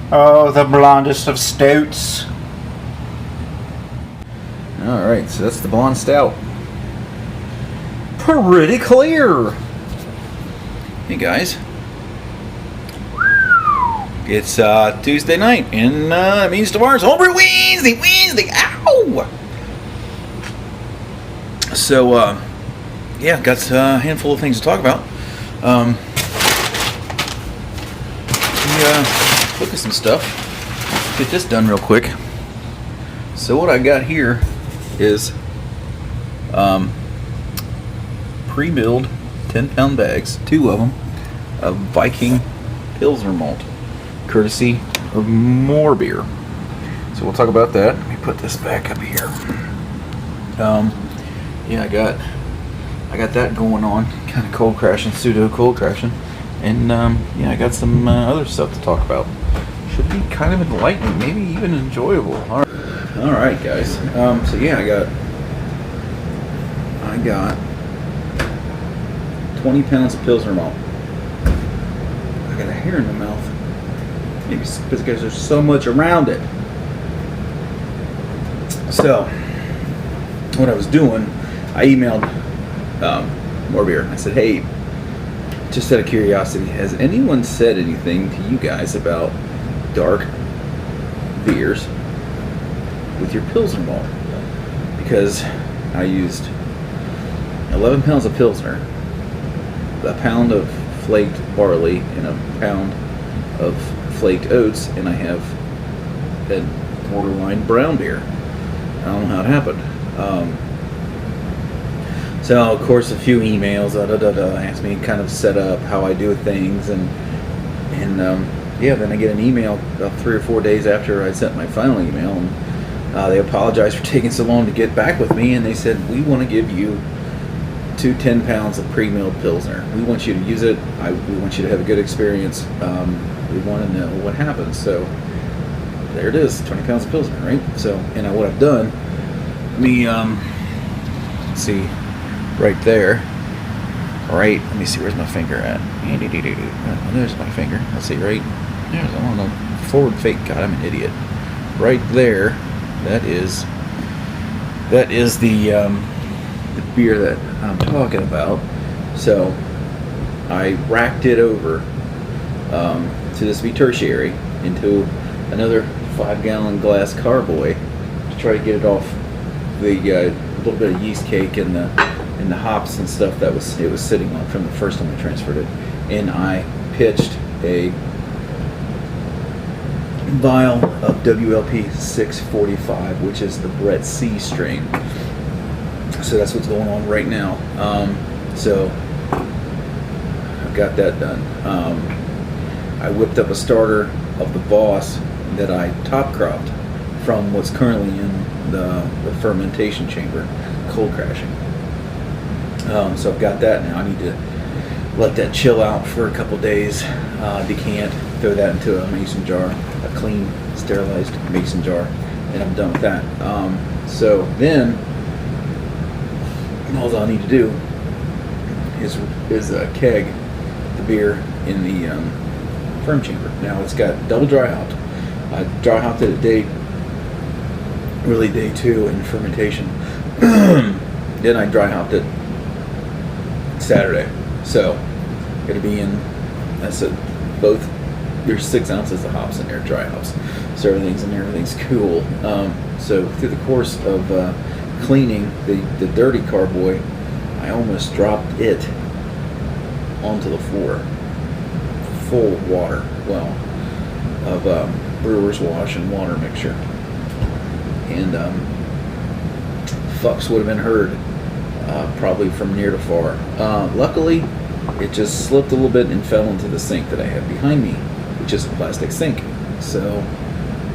Oh, the blondest of stouts. Alright, so that's the blonde stout. Pretty clear. Hey guys. It's Tuesday night, and it means tomorrow's Homebrew Wednesday. Ow! So, yeah, got a handful of things to talk about. Look at some stuff. Get this done real quick. So what I got here is pre-milled 10-pound bags, 2 of them, of Viking Pilsner malt, courtesy of More Beer. So we'll talk about that. Let me put this back up here. Yeah, I got that going on, kind of cold crashing, pseudo cold crashing, and yeah, I got some other stuff to talk about. Should be kind of enlightening, maybe even enjoyable. All right, guys. So yeah, I got 20 pounds of Pilsner malt. I got a hair in my mouth. Maybe because there's so much around it. So what I was doing, I emailed More Beer. I said, hey, just out of curiosity, has anyone said anything to you guys about dark beers with your Pilsner malt? Because I used 11 pounds of Pilsner, a pound of flaked barley, and a pound of flaked oats, and I have a borderline brown beer. I don't know how it happened. So of course a few emails asked me to kind of set up how I do things, and yeah, then I get an email about 3 or 4 days after I sent my final email, and they apologized for taking so long to get back with me, and they said, we want to give you 2 10 pounds of pre-milled Pilsner. We want you to use it. We want you to have a good experience. We want to know what happens. So there it is, 20 pounds of Pilsner, right? So, and what I've done, let me see, right there. All right, let me see, where's my finger at? Oh, there's my finger. Let's see, right there's, I don't know, forward fake. God, I'm an idiot. Right there, that is the beer that I'm talking about. So I racked it over to this be tertiary into another 5-gallon glass carboy to try to get it off the little bit of yeast cake and the hops and stuff that it was sitting on from the first time I transferred it. And I pitched a vial of WLP 645, which is the Brett C strain. So that's what's going on right now. So I've got that done. I whipped up a starter of the Boss that I top cropped from what's currently in the fermentation chamber, cold crashing. So I've got that now. I need to let that chill out for a couple days, decant, throw that into a mason jar, a clean, sterilized mason jar, and I'm done with that. So then, all I need to do is keg the beer in the firm chamber. Now it's got double dry hopped. I dry hopped it at day 2 in fermentation. Then I dry hopped it Saturday. So it'll be in, I said, both, there's 6 ounces of hops in there, dry hops. So everything's in there, everything's cool. So through the course of cleaning the dirty carboy, I almost dropped it onto the floor, full of water, well, of brewer's wash and water mixture. And fucks would have been heard probably from near to far. Luckily, it just slipped a little bit and fell into the sink that I had behind me, which is a plastic sink. So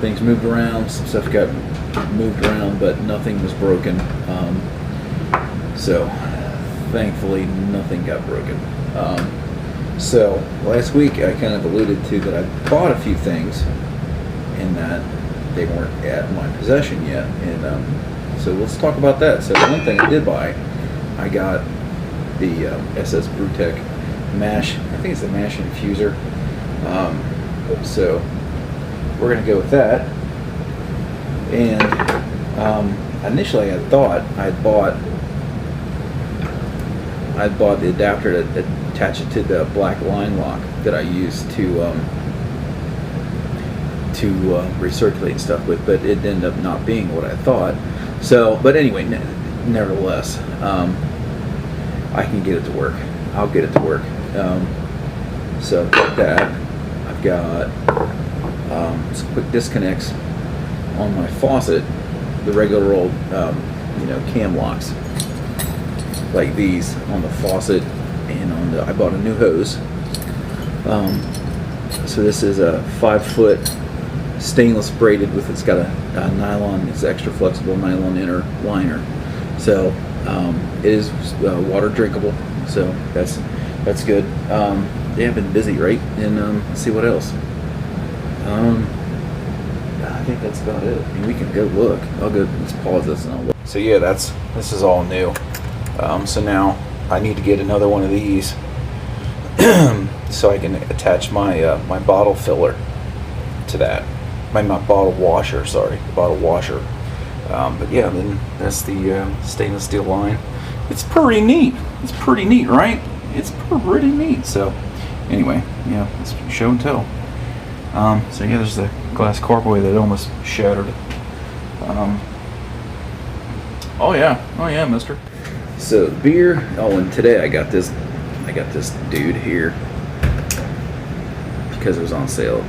things moved around, some stuff got moved around, but nothing was broken. So thankfully nothing got broken. So last week I kind of alluded to that I bought a few things and that they weren't at my possession yet, and so let's talk about that. So the one thing I did buy, I got the SS Brewtech mash, I think it's a mash infuser. So we're gonna go with that. And initially, I thought I'd bought the adapter to attach it to the black line lock that I use to recirculate stuff with, but it ended up not being what I thought. So, but anyway, nevertheless, I can get it to work. I'll get it to work. So I've got that. I've got some quick disconnects on my faucet, the regular old, cam locks, like these on the faucet, and on the. I bought a new hose. So this is a 5-foot stainless braided with. It's got a nylon. It's extra flexible nylon inner liner. So it is water drinkable. So that's good. Yeah, I've been busy, right? And let's see what else. I think that's about it. I mean, we can go look. I'll go. Let's pause this and I'll look. So yeah, this is all new. So now I need to get another one of these so I can attach my my bottle filler to that. My bottle washer. Sorry, bottle washer. But yeah, then that's the stainless steel line. It's pretty neat. It's pretty neat, right? It's pretty neat. So anyway, yeah, let's show and tell. So yeah, there's the glass carboy that almost shattered. Oh yeah, mister. So beer. Oh, and today I got this dude here because it was on sale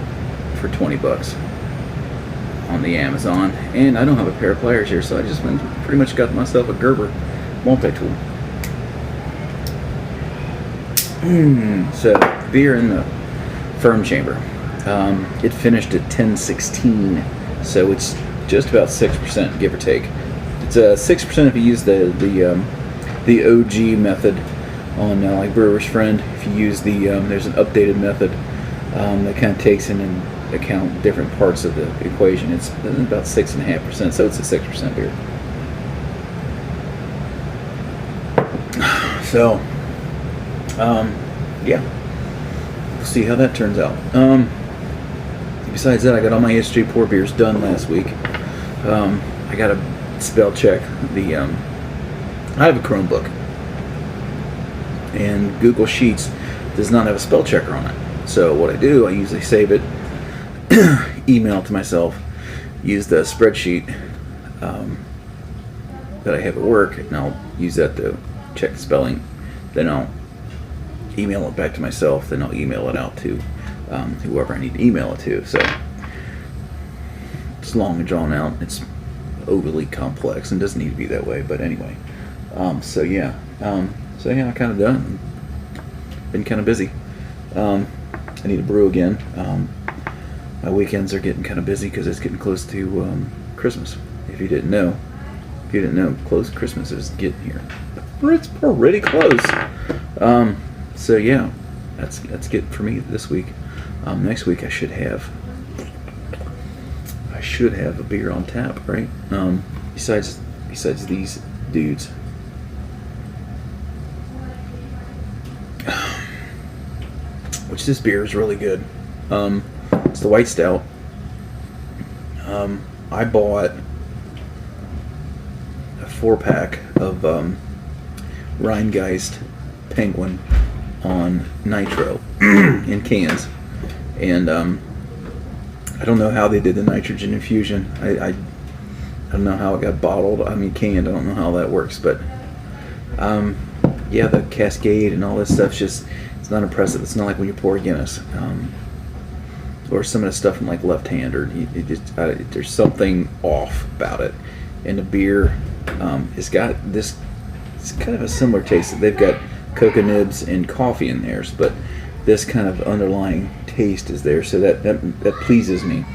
for $20 on the Amazon, and I don't have a pair of pliers here, so I just pretty much got myself a Gerber multi-tool. So beer in the firm chamber. It finished at 1016, so it's just about 6%, give or take. It's 6% if you use the OG method on like Brewer's Friend. If you use the there's an updated method that kind of takes in account different parts of the equation. It's about 6.5%, so it's a 6% beer. So, yeah, we'll see how that turns out. Besides that, I got all my history pour beers done last week. I got to spell check the. I have a Chromebook, and Google Sheets does not have a spell checker on it. So what I do, I usually save it, email it to myself, use the spreadsheet that I have at work, and I'll use that to check the spelling. Then I'll email it back to myself. Then I'll email it out to whoever I need to email it to. So it's long and drawn out. It's overly complex and doesn't need to be that way. But anyway, so yeah, I'm kind of done. Been kind of busy. I need to brew again. My weekends are getting kind of busy because it's getting close to Christmas. If you didn't know, close Christmas is getting here. It's pretty close. So yeah, that's good for me this week. Next week I should have a beer on tap, right? Besides these dudes. Which this beer is really good. It's the white stout. I bought a 4-pack of Rheingeist Penguin on nitro in cans, and I don't know how they did the nitrogen infusion. I don't know how it got bottled. I mean canned. I don't know how that works, but yeah, the cascade and all this stuff's just, it's not impressive. It's not like when you pour Guinness or some of the stuff from like Left Hand, or there's something off about it. And the beer has got this. It's kind of a similar taste. They've got cocoa nibs and coffee in theirs, but this kind of underlying taste is there, so that pleases me.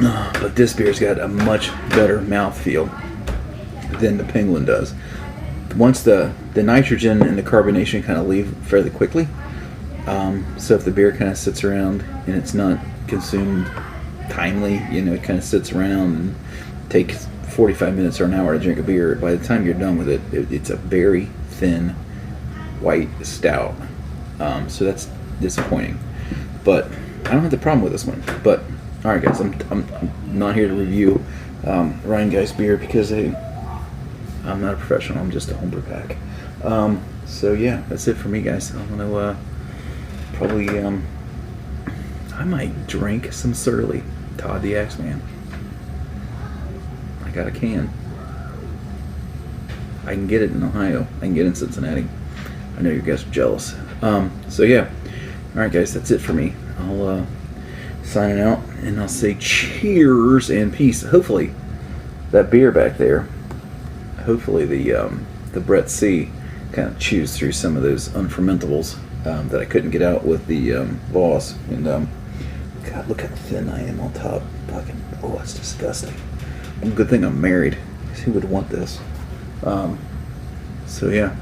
But this beer's got a much better mouthfeel than the Penguin does. Once the nitrogen and the carbonation kind of leave fairly quickly, so if the beer kind of sits around and it's not consumed timely, it kind of sits around and takes 45 minutes or an hour to drink a beer. By the time you're done with it, it's a very thin white stout. So that's disappointing. But I don't have the problem with this one. But all right, guys, I'm not here to review Ryan Geist beer because I'm not a professional. I'm just a homebrew pack. So yeah, that's it for me, guys. I'm gonna probably I might drink some Surly Todd the Axeman. I got a can. I can get it in Ohio. I can get it in Cincinnati. I know you guys are jealous. So yeah. Alright guys, that's it for me. I'll sign out and I'll say cheers and peace. Hopefully that beer back there, hopefully the Brett C kind of chews through some of those unfermentables that I couldn't get out with the Voss. And God, look how thin I am on top. Fucking, oh, that's disgusting. Good thing I'm married, because who would want this? So yeah,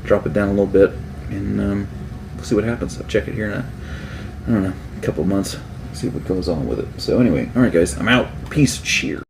drop it down a little bit, and we'll see what happens. I'll check it here in I don't know, a couple of months, see what goes on with it. So anyway, all right guys, I'm out. Peace, cheers.